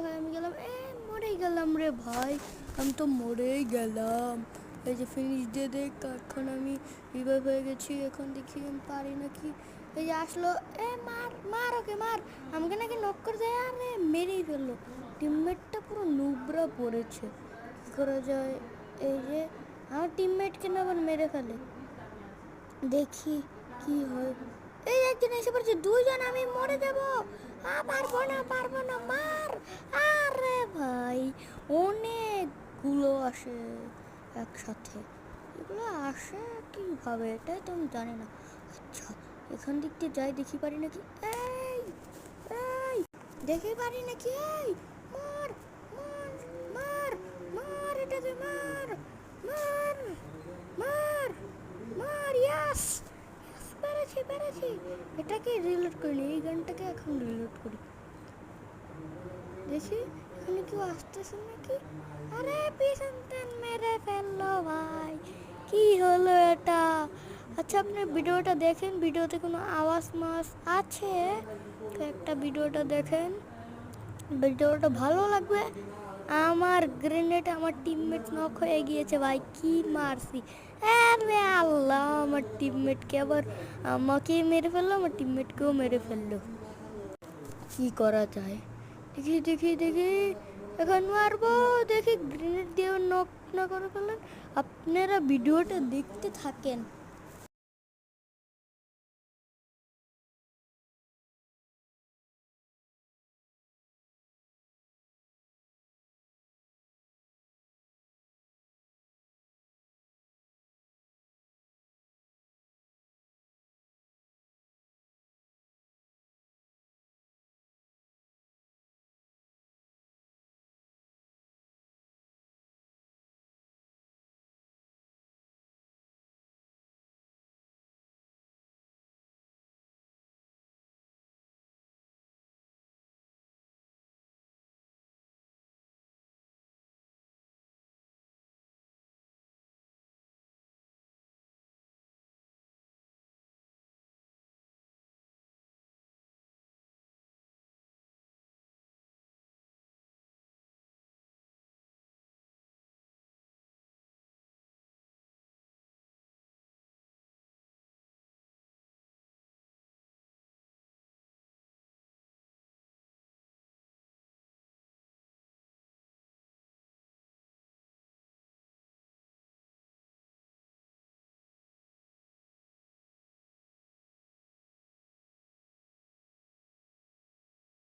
ভাই আমি গেলাম, মরেই গেলাম রে ভাই, আমি তো মরেই গেলাম। এই যে ফিনিশ দিয়ে দেখ, এখন আমি রিভাইভ হয়ে গেছি। এখন দেখি আমি পারি নাকি। এই যে আসলো, মার মার ওকে মার, আমাকে নাকি নক করে দেয়। আরে মেরেই ফেললো, টিমমেটটা পুরো নুবরা পড়েছে। কী করা যায়? এই যে আমার টিমমেটকে না আবার মেরে ফেলে, দেখি কি হয়। এই একজন এসে পড়ছে, দুজন, আমি মরে যাব। পারবো না পারবো না, মার। আরে ভাই অনেকগুলো আসে একসাথে, এগুলো আসে কিভাবে এটাই তো আমি জানি না। আচ্ছা এখান দিক দিয়ে যাই, দেখি পারি নাকি। এই এই দেখি পারি নাকি। এই মার মার মার মার, এটাতে মার মার মার মার। ইয়াস, পেরেছি পেরেছি। এটাকে রিলোড করি, এই গানটাকে এখন রিলোড করি। দেখি এখানে কেউ আসতেছে নাকি। আরে পিছন থেকে মেরে ফেললো ভাই, কি হলো এটা? আচ্ছা আপনি ভিডিওটা দেখেন, ভিডিওতে কোনো আওয়াজ মাস আছে তো একটা ভিডিওটা দেখেন, ভিডিওটা ভালো লাগবে। আমার গ্রেনেড আমার টিমমেট নক হয়ে গিয়েছে ভাই, কি মারছি। আরে আল্লাহ, আমার টিমমেটকে আবার আমাকে মেরে ফেললো, আমার টিমমেটকেও মেরে ফেললো। কি করা যায়? দেখি দেখি দেখি, এখন মারবো। দেখি গ্রেনেড দিয়ে নক না করে ফেলেন। আপনারা ভিডিওটা দেখতে থাকেন।